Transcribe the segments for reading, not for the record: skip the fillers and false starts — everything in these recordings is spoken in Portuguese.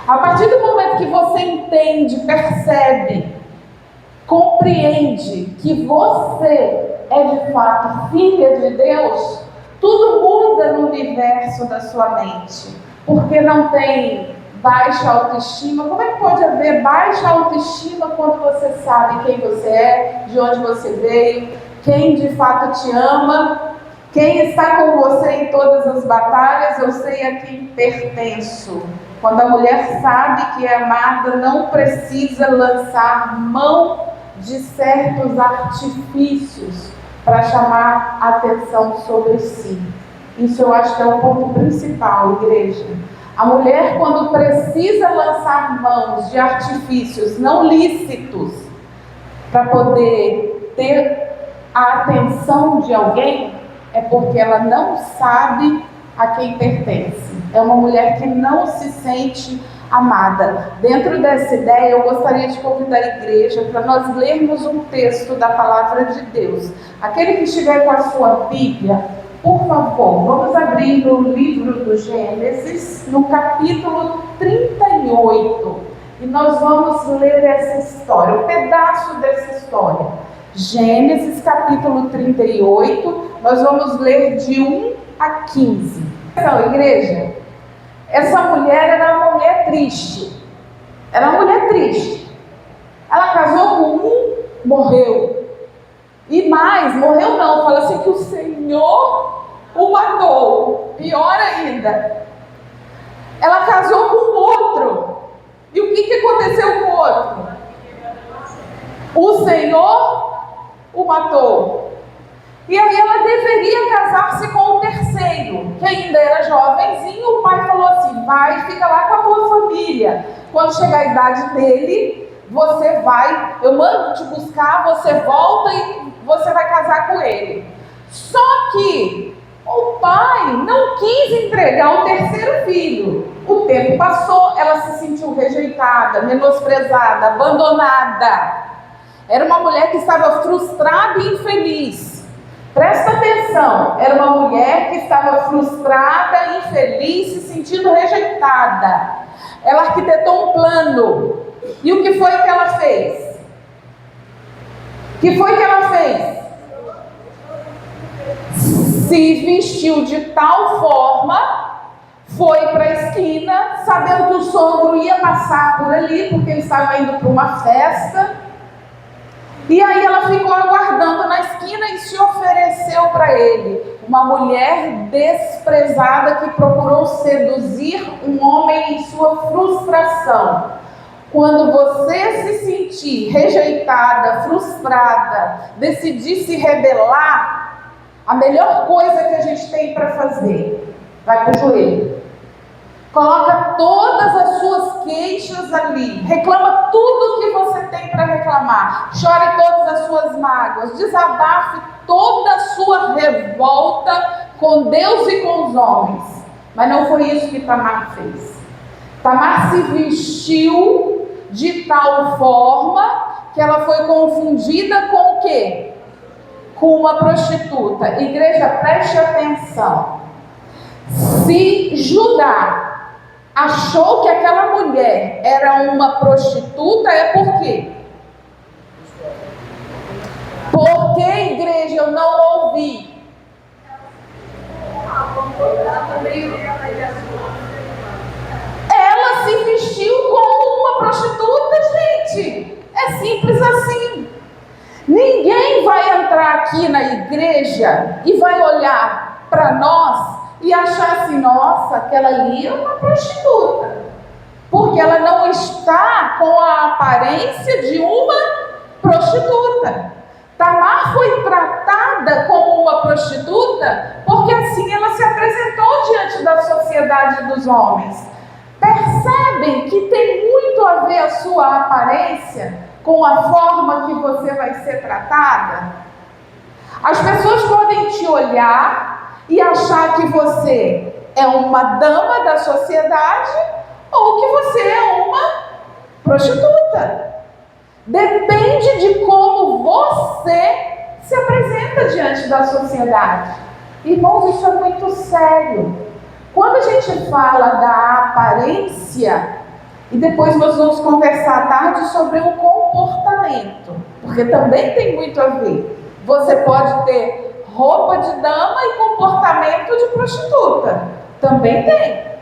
A partir do momento que você entende, percebe, compreende que você é de fato filha de Deus, tudo muda no universo da sua mente. Porque não tem baixa autoestima. Como é que pode haver baixa autoestima quando você sabe quem você é, de onde você veio, quem de fato te ama, quem está com você em todas as batalhas? Eu sei a quem pertenço. Quando a mulher sabe que é amada, não precisa lançar mão de certos artifícios para chamar a atenção sobre si. Isso eu acho que é o ponto principal, igreja. A mulher, quando precisa lançar mãos de artifícios não lícitos para poder ter a atenção de alguém, é porque ela não sabe a quem pertence. É uma mulher que não se sente amada. Dentro dessa ideia, eu gostaria de convidar a igreja para nós lermos um texto da palavra de Deus. Aquele que estiver com a sua Bíblia, por favor, vamos abrir no livro do Gênesis, no capítulo 38. E nós vamos ler essa história, um pedaço dessa história. Gênesis capítulo 38, nós vamos ler de 1 a 15. Então, igreja, essa mulher era uma mulher triste. Era uma mulher triste. Ela casou com um, morreu. E mais, morreu não, fala assim que o Senhor o matou. Pior ainda. Ela casou com outro. E o que aconteceu com o outro? O Senhor o matou. E aí ela deveria casar-se com o terceiro, que ainda era jovenzinho. O pai falou assim: vai, fica lá com a tua família. Quando chegar a idade dele, você vai, eu mando te buscar, você volta e você vai casar com ele. Só que o pai não quis entregar o terceiro filho. O tempo passou, ela se sentiu rejeitada, menosprezada, abandonada. Era uma mulher que estava frustrada e infeliz. Presta atenção, era uma mulher que estava frustrada, infeliz, se sentindo rejeitada. Ela arquitetou um plano. E o que foi que ela fez? O que foi que ela fez? Se vestiu de tal forma, foi para a esquina, sabendo que o sogro ia passar por ali, porque ele estava indo para uma festa. E aí ela ficou aguardando na esquina e se ofereceu para ele. Uma mulher desprezada que procurou seduzir um homem em sua frustração. Quando você se sentir rejeitada, frustrada, decidir se rebelar, a melhor coisa que a gente tem para fazer, vai para o joelho. Coloca todas as suas queixas ali. Reclama tudo que você tem para reclamar. Chore todas as suas mágoas. Desabafe toda a sua revolta com Deus e com os homens. Mas não foi isso que Tamar fez. Tamar se vestiu de tal forma que ela foi confundida com o quê? Com uma prostituta. Igreja, preste atenção. Se Judá achou que aquela mulher era uma prostituta, é por quê? Porque, igreja, eu não ouvi. Ela se vestiu como uma prostituta, gente. É simples assim. Ninguém vai entrar aqui na igreja e vai olhar para nós e achar assim: nossa, aquela ali é uma prostituta, porque ela não está com a aparência de uma prostituta. Tamar foi tratada como uma prostituta porque assim ela se apresentou diante da sociedade dos homens. Percebem que tem muito a ver a sua aparência com a forma que você vai ser tratada? As pessoas podem te olhar e achar que você é uma dama da sociedade ou que você é uma prostituta. Depende de como você se apresenta diante da sociedade. Irmãos, isso é muito sério. Quando a gente fala da aparência, E depois nós vamos conversar à tarde sobre o comportamento, porque também tem muito a ver. Você pode ter roupa de dama e comportamento de prostituta. Também tem.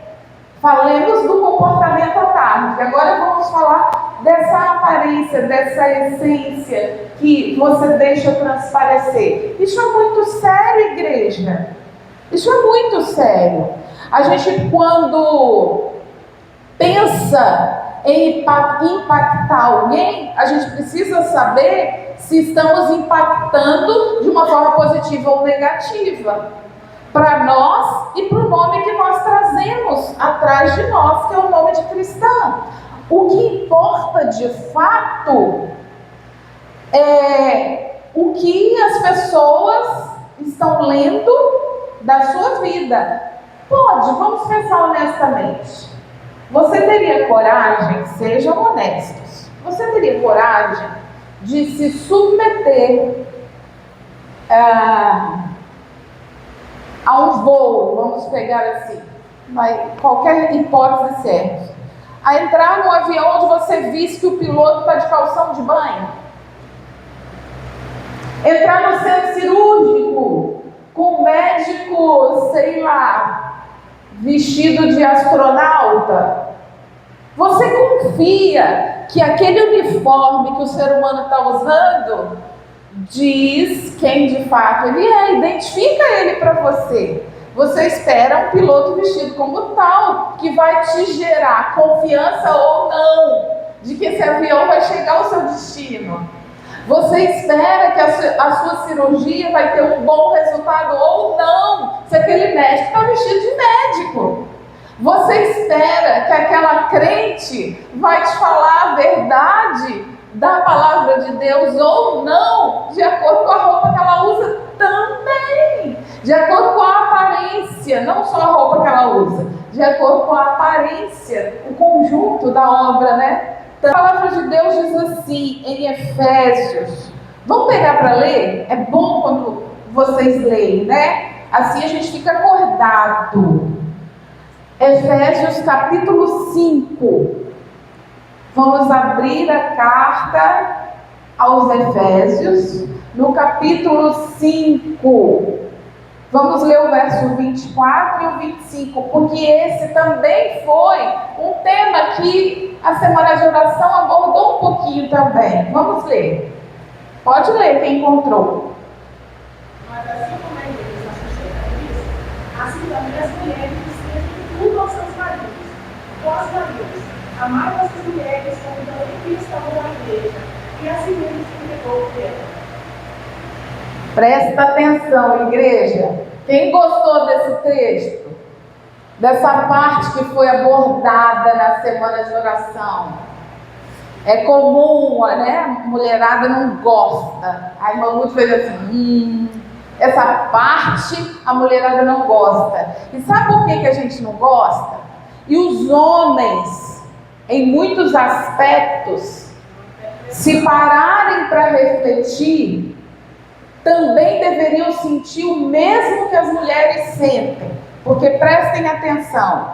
Falemos do comportamento à tarde. Agora vamos falar dessa aparência, dessa essência que você deixa transparecer. Isso é muito sério, igreja. Isso é muito sério. A gente, quando pensa em impactar alguém, a gente precisa saber se estamos impactando de uma forma positiva ou negativa, para nós e para o nome que nós trazemos atrás de nós, que é o nome de cristã. O que importa de fato é o que as pessoas estão lendo da sua vida. Vamos pensar honestamente. Você teria coragem, sejam honestos, você teria coragem de se submeter a um voo, vamos pegar assim, qualquer hipótese serve, a entrar num avião onde você visse que o piloto está de calção de banho? Entrar no centro cirúrgico com um médico, sei lá, vestido de astronauta? Você confia que aquele uniforme que o ser humano está usando diz quem de fato ele é, identifica ele para você? Você espera um piloto vestido como tal, que vai te gerar confiança ou não, de que esse avião vai chegar ao seu destino. Você espera que a sua cirurgia vai ter um bom resultado ou não, se aquele médico está vestido de médico. Você espera que aquela crente vai te falar a verdade da palavra de Deus ou não, de acordo com a roupa que ela usa também, de acordo com a aparência, não só a roupa que ela usa, de acordo com a aparência, o conjunto da obra, né? Então, a palavra de Deus diz assim, em Efésios, vamos pegar para ler? É bom quando vocês leem, né? Assim a gente fica acordado. Efésios capítulo 5. Vamos abrir a carta aos Efésios, no capítulo 5. Vamos ler o verso 24 e o 25, porque esse também foi um tema que a semana de oração abordou um pouquinho também. Vamos ler. Pode ler quem encontrou. Mas assim como a igreja está sujeita a Cristo, assim também as mulheres precisam tudo aos seus maridos. Vós, maridos, amai vossas mulheres como também Cristo amou a igreja, e assim mesmo se entregou por ela. Presta atenção, igreja. Quem gostou desse texto? Dessa parte que foi abordada na semana de oração? É comum, né? A mulherada não gosta. A irmã Lúcia fez assim, essa parte a mulherada não gosta. E sabe por que a gente não gosta? E os homens, em muitos aspectos, se pararem para refletir, também deveriam sentir o mesmo que as mulheres sentem. Porque prestem atenção,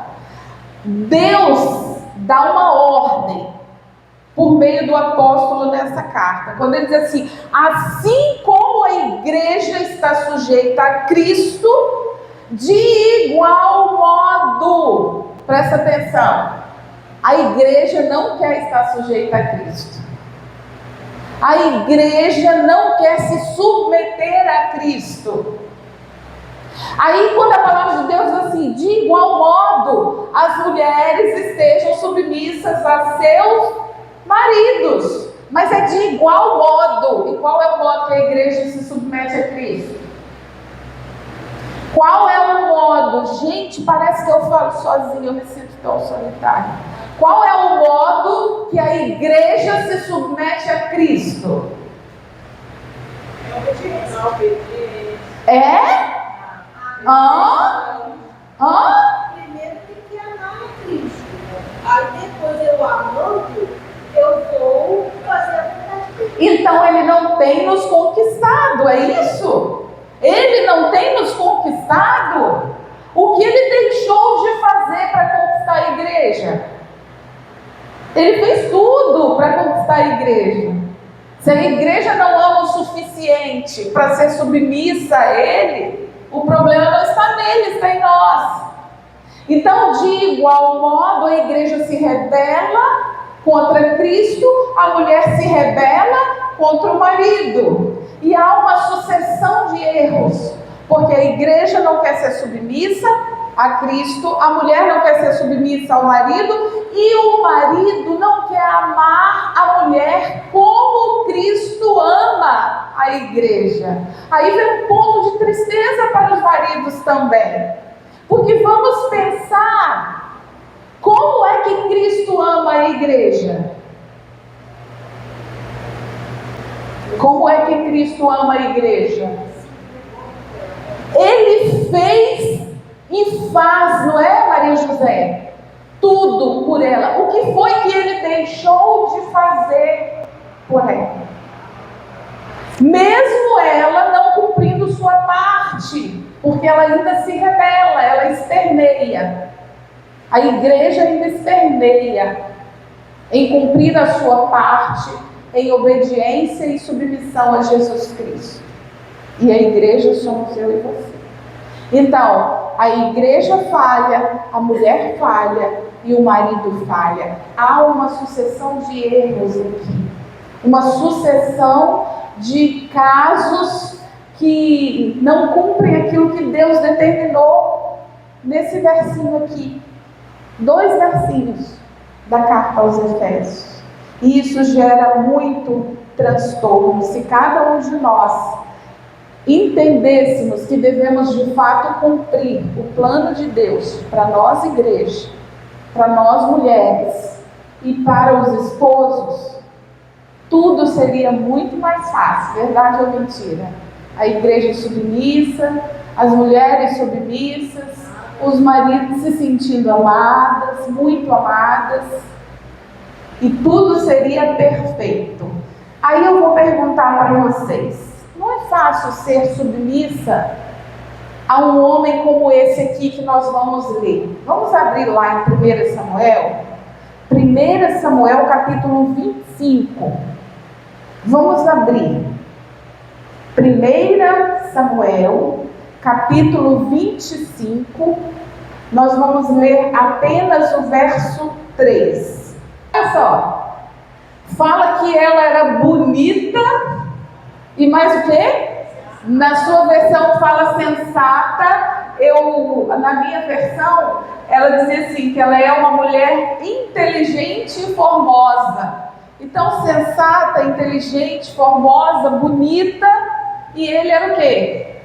Deus dá uma ordem por meio do apóstolo nessa carta, quando ele diz assim: assim como a igreja está sujeita a Cristo, de igual modo, presta atenção, a igreja não quer estar sujeita a Cristo. A igreja não quer se submeter a Cristo. Aí quando a palavra de Deus diz assim, de igual modo, as mulheres estejam submissas a seus maridos. Mas é de igual modo. E qual é o modo que a igreja se submete a Cristo? Qual é o modo? Gente, parece que eu falo sozinho, eu me sinto tão solitário. Qual é o modo que a igreja se submete a Cristo? É obediência. É? Primeiro tem que amar a Cristo. Aí depois eu amando, eu vou fazer a vontade de Deus. Então ele não tem nos conquistado, é isso? Ele não tem nos conquistado? O que ele deixou de fazer para conquistar a igreja? Ele fez tudo para conquistar a igreja. Se a igreja não ama o suficiente para ser submissa a ele, o problema não está nele, está em nós. Então, de igual modo, a igreja se rebela contra Cristo, a mulher se rebela contra o marido. E há uma sucessão de erros, porque a igreja não quer ser submissa a Cristo, a mulher não quer ser submissa ao marido, e o marido não quer amar a mulher como Cristo ama a igreja. Aí vem um ponto de tristeza para os maridos também, porque vamos pensar, como é que Cristo ama a igreja? Como é que Cristo ama a igreja? Ele fez e faz, não é, Maria José? Tudo por ela. O que foi que ele deixou de fazer por ela? Mesmo ela não cumprindo sua parte, porque ela ainda se rebela, ela esperneia. A igreja ainda esperneia em cumprir a sua parte, em obediência e submissão a Jesus Cristo. E a igreja somos eu e você. Então, a igreja falha, a mulher falha e o marido falha. Há uma sucessão de erros aqui. Uma sucessão de casos que não cumprem aquilo que Deus determinou nesse versinho aqui. 2 versinhos da carta aos Efésios. E isso gera muito transtorno. Se cada um de nós entendêssemos que devemos de fato cumprir o plano de Deus para nós, igreja, para nós, mulheres, e para os esposos, tudo seria muito mais fácil, verdade ou mentira? A igreja submissa, as mulheres submissas, os maridos se sentindo amadas, muito amadas, e tudo seria perfeito. Aí eu vou perguntar para vocês, não é fácil ser submissa a um homem como esse aqui que nós vamos ler? Vamos abrir lá em 1 Samuel? 1 Samuel capítulo 25. Vamos abrir. 1 Samuel capítulo 25. Nós vamos ler apenas o verso 3. Olha só. Fala que ela era bonita. E mais o quê? Na sua versão fala sensata. Na minha versão, ela dizia assim, que ela é uma mulher inteligente e formosa. Então, sensata, inteligente, formosa, bonita. E ele era o quê?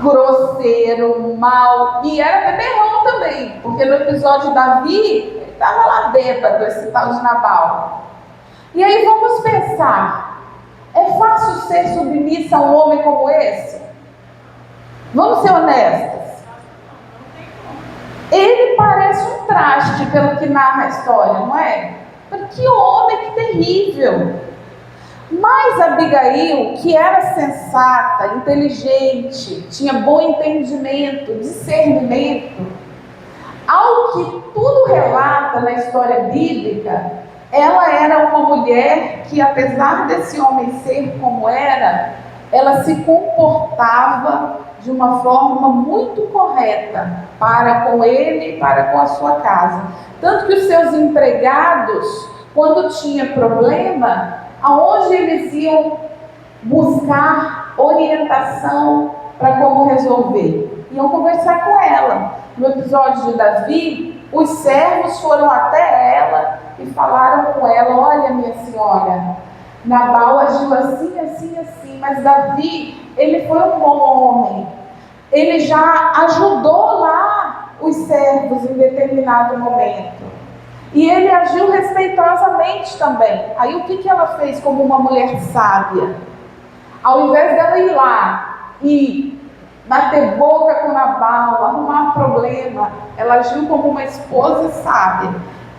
Grosseiro, mau. E era beberrão também. Porque no episódio de Davi, ele estava lá bêbado, esse tal de Nabal. E aí vamos pensar, é fácil ser submissa a um homem como esse? Vamos ser honestas. Ele parece um traste pelo que narra a história, não é? Que homem, que terrível. Mas Abigail, que era sensata, inteligente, tinha bom entendimento, discernimento, ao que tudo relata na história bíblica, ela era uma mulher que, apesar desse homem ser como era, ela se comportava de uma forma muito correta para com ele e para com a sua casa. Tanto que os seus empregados, quando tinha problema, aonde eles iam buscar orientação para como resolver? Iam conversar com ela. No episódio de Davi, os servos foram até ela e falaram com ela, olha minha senhora, Nabal agiu assim, assim, assim, mas Davi, ele foi um bom homem, ele já ajudou lá os servos em determinado momento, e ele agiu respeitosamente também. Aí o que ela fez como uma mulher sábia? Ao invés dela ir lá e bater boca com Nabal, arrumar problema, ela agiu como uma esposa sábia.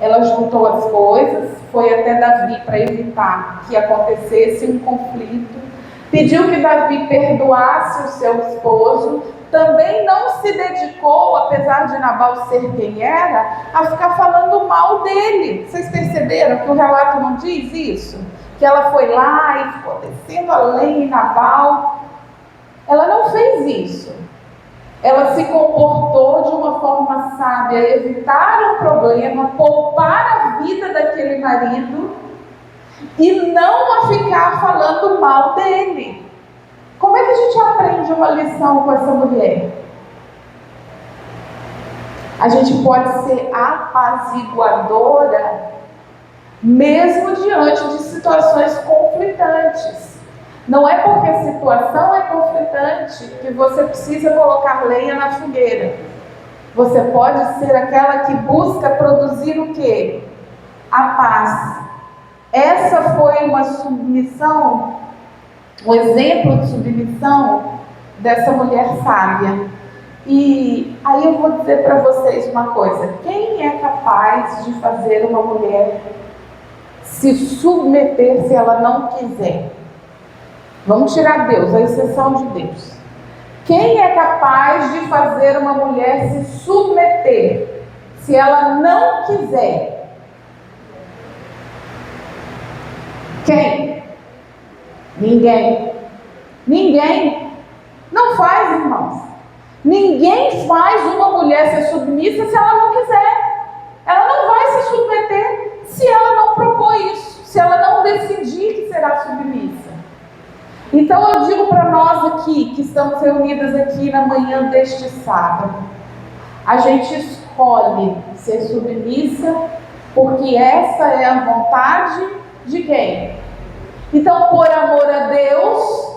Ela juntou as coisas, foi até Davi para evitar que acontecesse um conflito, pediu que Davi perdoasse o seu esposo, também não se dedicou, apesar de Nabal ser quem era, a ficar falando mal dele. Vocês perceberam que o relato não diz isso? Que ela foi lá e ficou descendo a lenha em Nabal. Ela não fez isso. Ela se comportou de uma forma sábia, evitar o problema, poupar a vida daquele marido e não a ficar falando mal dele. Como é que a gente aprende uma lição com essa mulher? A gente pode ser apaziguadora mesmo diante de situações conflitantes. Não é porque a situação é conflitante que você precisa colocar lenha na fogueira. Você pode ser aquela que busca produzir o quê? A paz. Essa foi uma submissão, um exemplo de submissão dessa mulher sábia. E aí eu vou dizer para vocês uma coisa: quem é capaz de fazer uma mulher se submeter se ela não quiser? Vamos tirar Deus, a exceção de Deus. Quem é capaz de fazer uma mulher se submeter se ela não quiser? Quem? Ninguém. Ninguém. Não faz, irmãos. Ninguém faz uma mulher ser submissa se ela não quiser. Ela não vai se submeter se ela não propor isso, se ela não decidir que será submissa. Então eu digo para nós aqui, que estamos reunidas aqui na manhã deste sábado, a gente escolhe ser submissa porque essa é a vontade de quem? Então, por amor a Deus,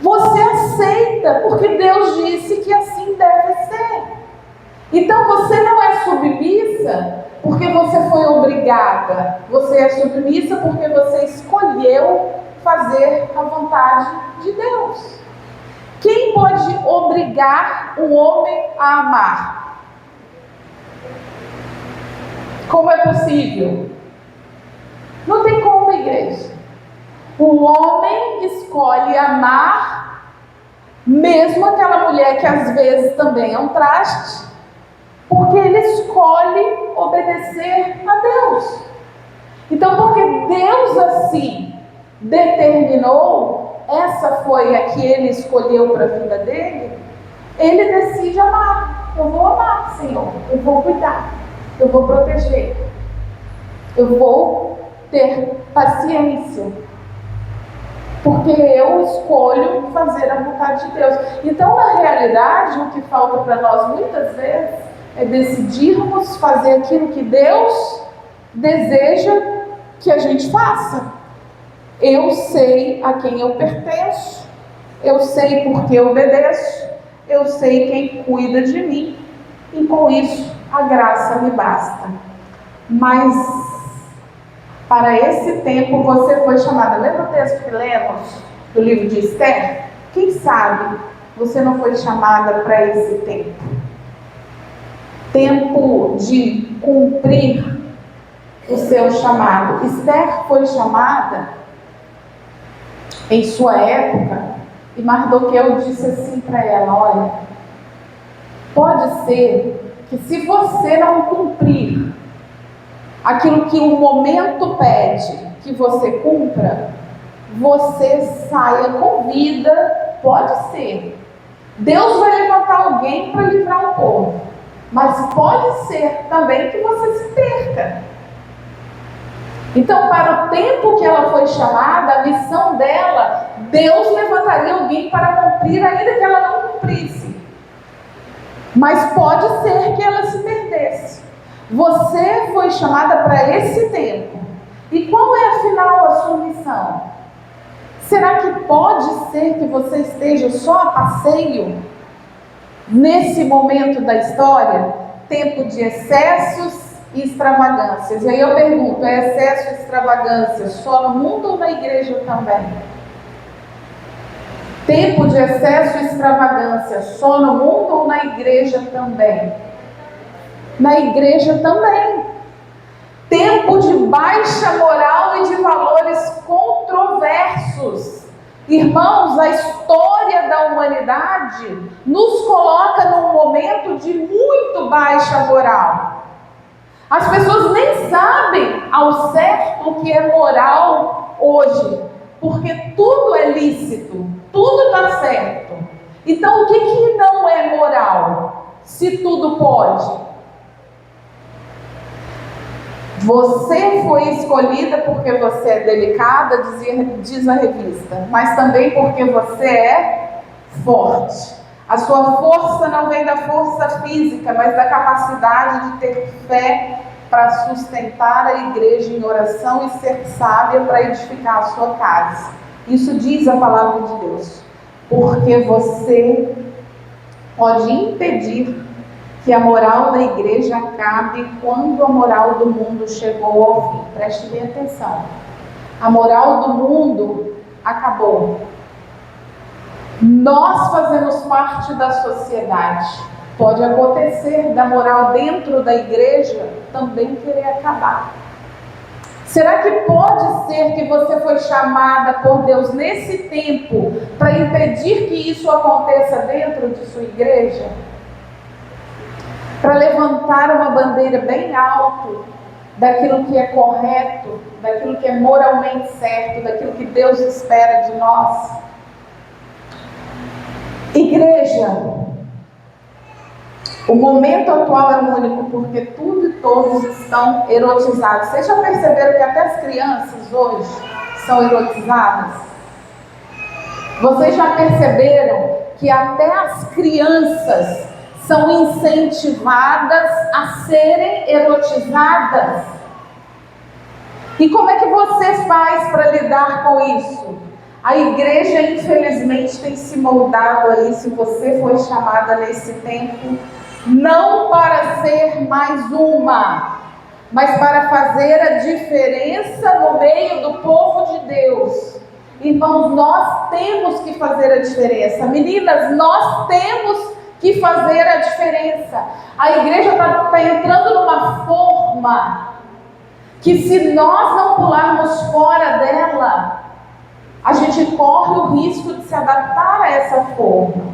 você aceita, porque Deus disse que assim deve ser. Então você não é submissa porque você foi obrigada, você é submissa porque você escolheu fazer a vontade de Deus. Quem pode obrigar um homem a amar? Como é possível? Não tem como, igreja. O homem escolhe amar, mesmo aquela mulher que às vezes também é um traste, porque ele escolhe obedecer a Deus. Então, porque Deus assim determinou, essa foi a que ele escolheu para a vida dele, ele decide amar. Eu vou amar, Senhor, eu vou cuidar, eu vou proteger, eu vou ter paciência, porque eu escolho fazer a vontade de Deus. Então, na realidade, o que falta para nós muitas vezes é decidirmos fazer aquilo que Deus deseja que a gente faça. Eu sei a quem eu pertenço, eu sei porque eu obedeço, eu sei quem cuida de mim, e com isso a graça me basta. Mas para esse tempo você foi chamada. Lembra o texto que lemos do livro de Esther? Quem sabe você não foi chamada para esse tempo? Tempo de cumprir o seu chamado. Esther foi chamada em sua época, e Mardoqueu disse assim para ela: olha, pode ser que se você não cumprir aquilo que o momento pede que você cumpra, você saia com vida. Pode ser. Deus vai levantar alguém para livrar o povo, mas pode ser também que você se perca. Então, para o tempo que ela foi chamada, a missão dela, Deus levantaria alguém para cumprir, ainda que ela não cumprisse. Mas pode ser que ela se perdesse. Você foi chamada para esse tempo. E qual é, afinal, a sua missão? Será que pode ser que você esteja só a passeio nesse momento da história? Tempo de excessos e extravagâncias. E aí eu pergunto: é excesso e extravagância só no mundo ou na igreja também? Tempo de excesso e extravagância só no mundo ou na igreja também? Na igreja também. Tempo de baixa moral e de valores controversos. Irmãos, a história da humanidade nos coloca num momento de muito baixa moral. As pessoas que é moral hoje, porque tudo é lícito, tudo está certo. Então o que não é moral, se tudo pode? Você foi escolhida porque você é delicada, diz a revista, mas também porque você é forte. A sua força não vem da força física, mas da capacidade de ter fé para sustentar a igreja em oração e ser sábia para edificar a sua casa. Isso diz a palavra de Deus. Porque você pode impedir que a moral da igreja acabe quando a moral do mundo chegou ao fim. Preste bem atenção. A moral do mundo acabou. Nós fazemos parte da sociedade. Pode acontecer da moral dentro da igreja também querer acabar. Será que pode ser que você foi chamada por Deus nesse tempo para impedir que isso aconteça dentro de sua igreja? Para levantar uma bandeira bem alto daquilo que é correto, daquilo que é moralmente certo, daquilo que Deus espera de nós. Igreja, o momento atual é único porque tudo e todos estão erotizados. Vocês já perceberam que até as crianças hoje são erotizadas? Vocês já perceberam que até as crianças são incentivadas a serem erotizadas? E como é que você faz para lidar com isso? A igreja, infelizmente, tem se moldado aí, se você foi chamada nesse tempo, não para ser mais uma, mas para fazer a diferença no meio do povo de Deus. Irmãos, nós temos que fazer a diferença. Meninas, nós temos que fazer a diferença. A igreja está entrando numa forma que, se nós não pularmos fora dela, a gente corre o risco de se adaptar a essa forma.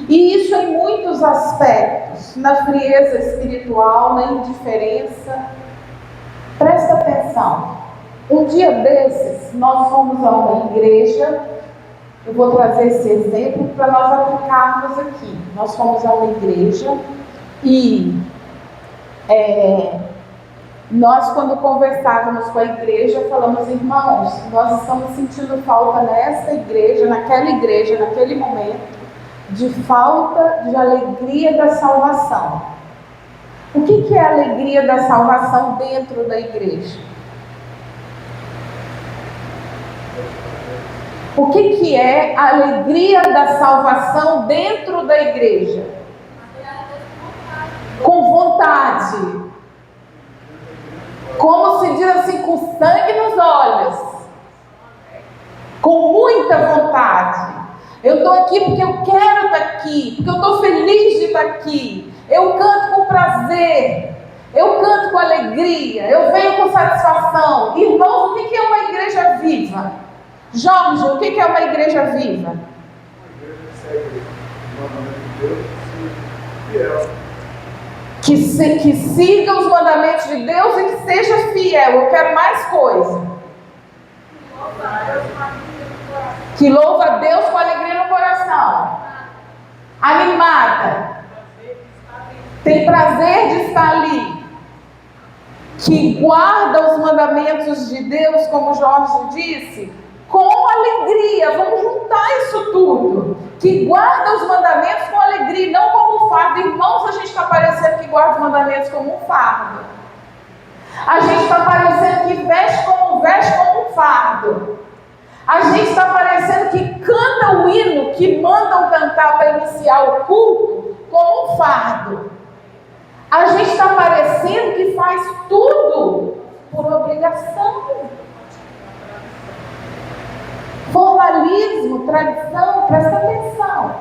E isso em muitos aspectos, na frieza espiritual, na indiferença. Presta atenção. Um dia desses, nós fomos a uma igreja. Eu vou trazer esse exemplo para nós aplicarmos aqui. Nós fomos a uma igreja e nós, quando conversávamos com a igreja, falamos: irmãos, nós estamos sentindo falta nessa igreja, naquele momento, de falta de alegria da salvação. O que é a alegria da salvação dentro da igreja? O que é a alegria da salvação dentro da igreja? Com vontade. Como se diz assim, com sangue nos olhos. Com muita vontade. Eu estou aqui porque eu quero estar aqui, porque eu estou feliz de estar aqui. Eu canto com prazer. Eu canto com alegria. Eu venho com satisfação. Irmãos, o que é uma igreja viva? Jorge, o que é uma igreja viva? Uma igreja que segue o mandamento de Deus e fiel. Que siga os mandamentos de Deus e que seja fiel. Eu quero mais coisa. Que louva a Deus com alegria no coração. Animada. Tem prazer de estar ali. Que guarda os mandamentos de Deus, como Jorge disse, com alegria. Vamos juntar isso tudo. Que guarda os mandamentos com alegria, não como fardo. Irmãos, a gente está parecendo que guarda os mandamentos como um fardo. A gente está parecendo que veste como um fardo. A gente está parecendo que canta o hino que mandam cantar para iniciar o culto como um fardo. A gente está parecendo que faz tudo por obrigação. Formalismo, tradição, presta atenção.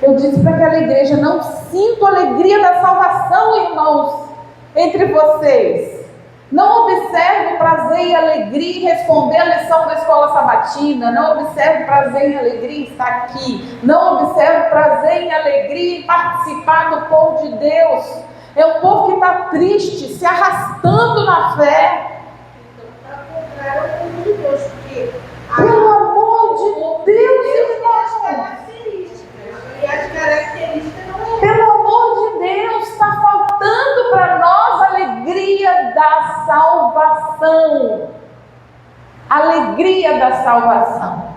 Eu disse para aquela igreja: não sinto alegria da salvação, irmãos, entre vocês. Não observe prazer e alegria em responder a lição da escola sabatina. Não observe prazer e alegria em estar aqui. Não observe prazer e alegria em participar do povo de Deus. É um povo que está triste, se arrastando na fé. salvação. Alegria da salvação.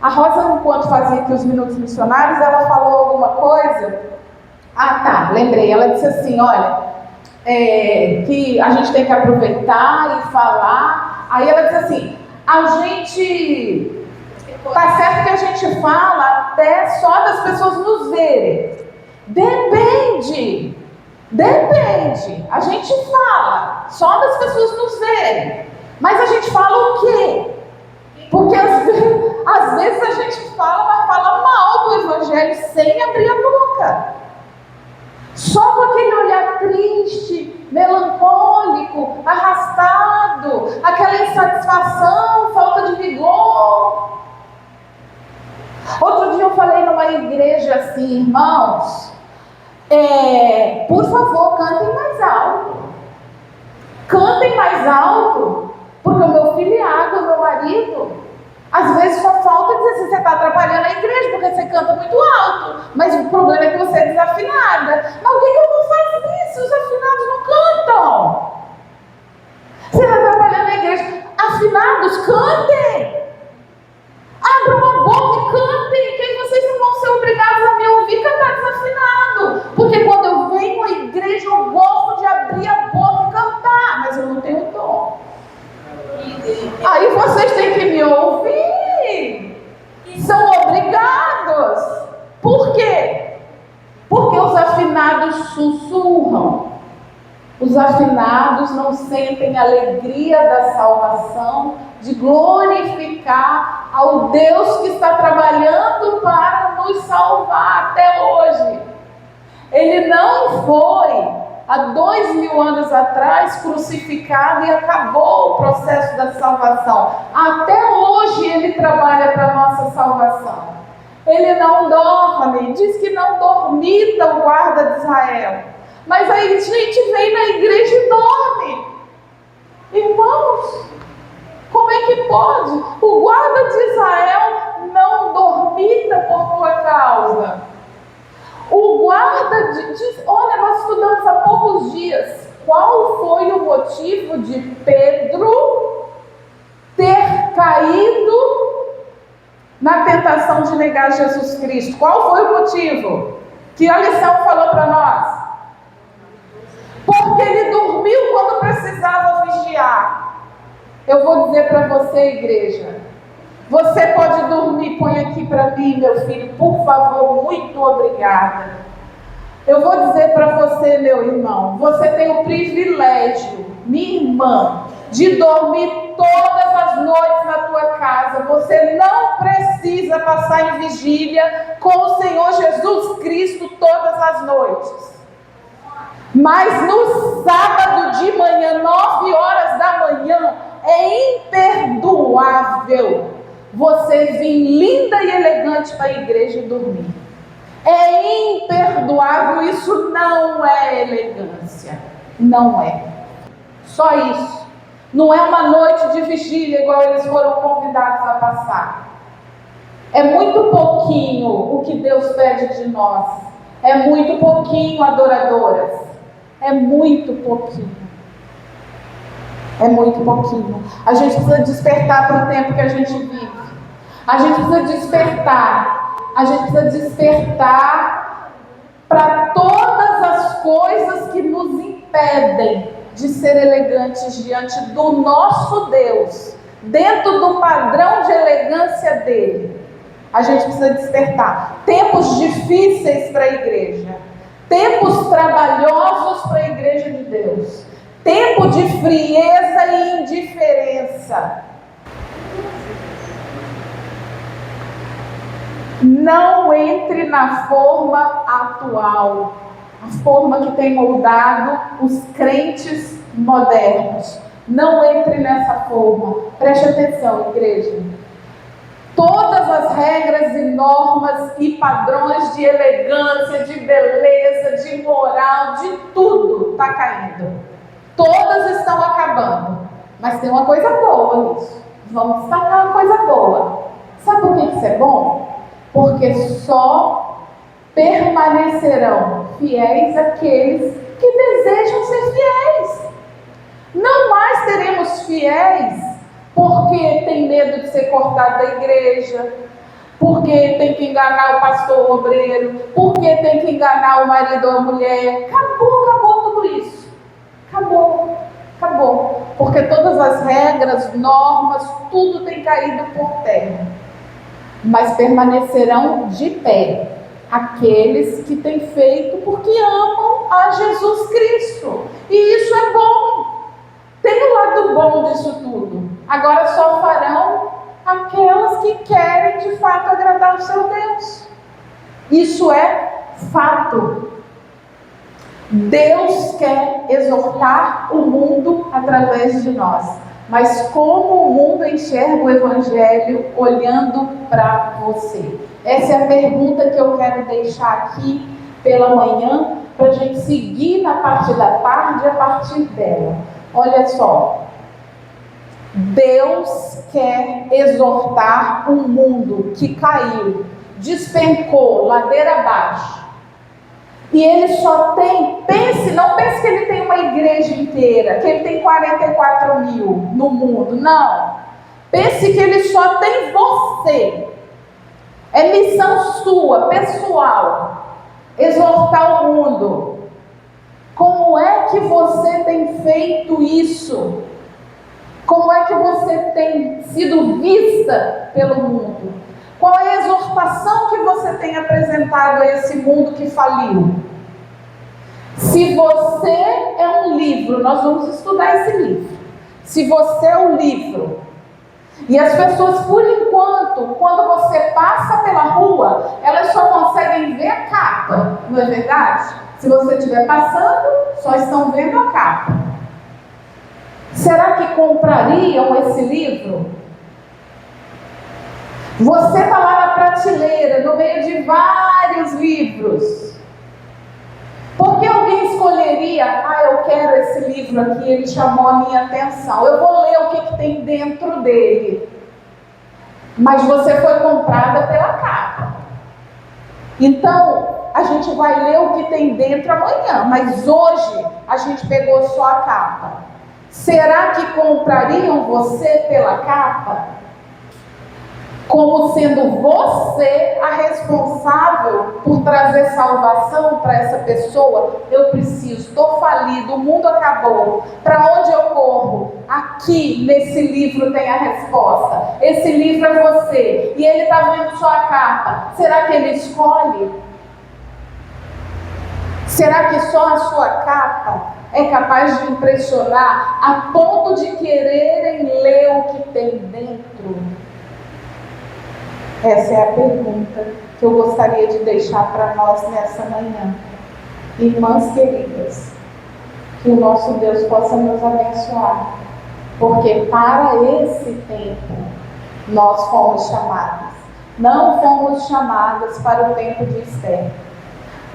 A Rosa, enquanto fazia aqui os minutos missionários, ela falou alguma coisa. Ah, tá, lembrei. Ela disse assim, olha, que a gente tem que aproveitar e falar. Aí ela disse assim, a gente, tá certo que a gente fala até só das pessoas nos verem. Depende. A gente fala só das pessoas nos verem. Mas a gente fala o quê? Porque às vezes a gente fala, mas fala mal do Evangelho sem abrir a boca. Só com aquele olhar triste, melancólico, arrastado, aquela insatisfação, falta de vigor. Outro dia eu falei numa igreja assim, irmãos, por favor, cantem mais alto. Cantem mais alto, porque o meu filho é água, o meu marido, às vezes só falta dizer assim, você está atrapalhando a igreja, porque você canta muito alto, mas o problema é que você é desafinada. Mas o que eu vou fazer se os afinados não cantam? Você está atrapalhando a igreja. Afinados, cantem! Abram a boca e cantem, que aí vocês não vão ser obrigados a me ouvir cantar desafinado. Porque quando eu venho à igreja, eu gosto de abrir a boca e cantar, mas eu não tenho dom. Aí vocês têm que me ouvir. São obrigados. Por quê? Porque os afinados sussurram. Os afinados não sentem a alegria da salvação, de glorificar ao Deus que está trabalhando para nos salvar até hoje. Ele não foi há 2000 anos atrás crucificado e acabou o processo da salvação. Até hoje ele trabalha para a nossa salvação. Ele não dorme, diz que não dormita o guarda de Israel. Mas aí a gente vem na igreja e dorme. Irmãos, como é que pode? O guarda de Israel não dormita por tua causa. O guarda diz, olha, nós estudamos há poucos dias. Qual foi o motivo de Pedro ter caído na tentação de negar Jesus Cristo? Qual foi o motivo? Que a lição falou para nós? Porque ele dormiu quando precisava vigiar. Eu vou dizer para você, igreja, você pode dormir, põe aqui para mim, meu filho, por favor, muito obrigada. Eu vou dizer para você, meu irmão, você tem o privilégio, minha irmã, de dormir todas as noites na tua casa. Você não precisa passar em vigília com o Senhor Jesus Cristo todas as noites. Mas no sábado de manhã, 9 horas da manhã, é imperdoável você vir linda e elegante para a igreja e dormir. É imperdoável, isso não é elegância. Não é. Só isso. Não é uma noite de vigília igual eles foram convidados a passar. É muito pouquinho o que Deus pede de nós. É muito pouquinho, adoradoras. É muito pouquinho. É muito pouquinho. A gente precisa despertar para o tempo que a gente vive. A gente precisa despertar. A gente precisa despertar para todas as coisas que nos impedem de ser elegantes diante do nosso Deus, dentro do padrão de elegância dele. A gente precisa despertar. Tempos difíceis para a igreja. Tempos trabalhosos para a igreja de Deus. Tempo de frieza e indiferença. Não entre na forma atual, a forma que tem moldado os crentes modernos. Não entre nessa forma. Preste atenção, igreja. Todas as regras e normas e padrões de elegância, de beleza, de moral, de tudo está caindo. Todas estão acabando. Mas tem uma coisa boa nisso. Vamos destacar uma coisa boa. Sabe por que isso é bom? Porque só permanecerão fiéis aqueles que desejam ser fiéis. Não mais teremos fiéis medo de ser cortado da igreja, porque tem que enganar o pastor ou obreiro, porque tem que enganar o marido ou a mulher. Acabou tudo isso. Acabou. Porque todas as regras, normas, tudo tem caído por terra. Mas permanecerão de pé aqueles que têm feito porque amam a Jesus Cristo. E isso é bom. Tem o lado bom disso tudo. Agora só farão aquelas que querem de fato agradar o seu Deus. Isso é fato. Deus quer exortar o mundo através de nós. Mas como o mundo enxerga o Evangelho olhando para você? Essa é a pergunta que eu quero deixar aqui pela manhã, para a gente seguir na parte da tarde a partir dela. Olha só. Deus quer exortar um mundo que caiu, despencou, ladeira abaixo. E ele só tem, não pense que ele tem uma igreja inteira, que ele tem 44 mil no mundo, não. Pense que ele só tem você. É missão sua, pessoal, exortar o mundo. Como é que você tem feito isso? Como é que você tem sido vista pelo mundo? Qual é a exortação que você tem apresentado a esse mundo que faliu? Se você é um livro, nós vamos estudar esse livro. Se você é um livro, e as pessoas, por enquanto, quando você passa pela rua, elas só conseguem ver a capa, não é verdade? Se você estiver passando, só estão vendo a capa. Será que comprariam esse livro? Você está lá na prateleira, no meio de vários livros. Por que alguém escolheria, eu quero esse livro aqui, ele chamou a minha atenção, eu vou ler o que tem dentro dele. Mas você foi comprada pela capa. Então, a gente vai ler o que tem dentro amanhã, mas hoje a gente pegou só a capa. Será que comprariam você pela capa? Como sendo você a responsável por trazer salvação para essa pessoa? Eu preciso, estou falido, o mundo acabou. Para onde eu corro? Aqui nesse livro tem a resposta. Esse livro é você. E ele está vendo só a capa. Será que ele escolhe? Será que só a sua capa é capaz de impressionar a ponto de quererem ler o que tem dentro? Essa é a pergunta que eu gostaria de deixar para nós nessa manhã. Irmãs queridas, que o nosso Deus possa nos abençoar, porque para esse tempo nós fomos chamadas. Não fomos chamadas para o tempo de Esther,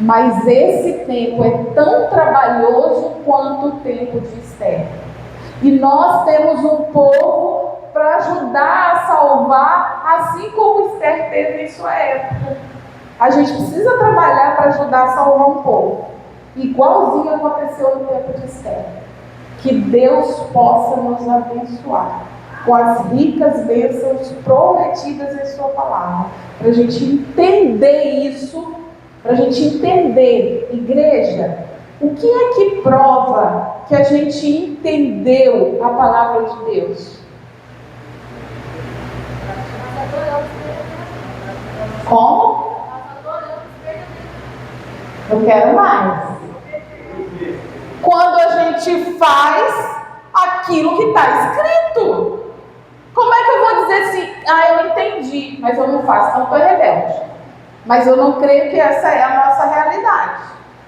mas esse tempo é tão trabalhoso quanto o tempo de Esther. E nós temos um povo para ajudar a salvar, assim como Esther teve em sua época. A gente precisa trabalhar para ajudar a salvar um povo, igualzinho aconteceu no tempo de Esther. Que Deus possa nos abençoar com as ricas bênçãos prometidas em sua palavra, para a gente entender isso, para a gente entender, igreja, o que é que prova que a gente entendeu a palavra de Deus? Como? Eu quero mais. Quando a gente faz aquilo que está escrito. Como é que eu vou dizer assim, eu entendi, mas eu não faço, então estou rebelde. Mas eu não creio que essa é a nossa realidade.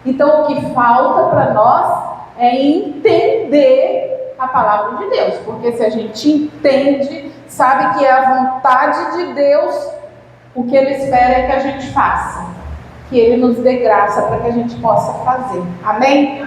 Então o que falta para nós é entender a palavra de Deus. Porque se a gente entende, sabe que é a vontade de Deus, o que Ele espera é que a gente faça. Que Ele nos dê graça para que a gente possa fazer. Amém?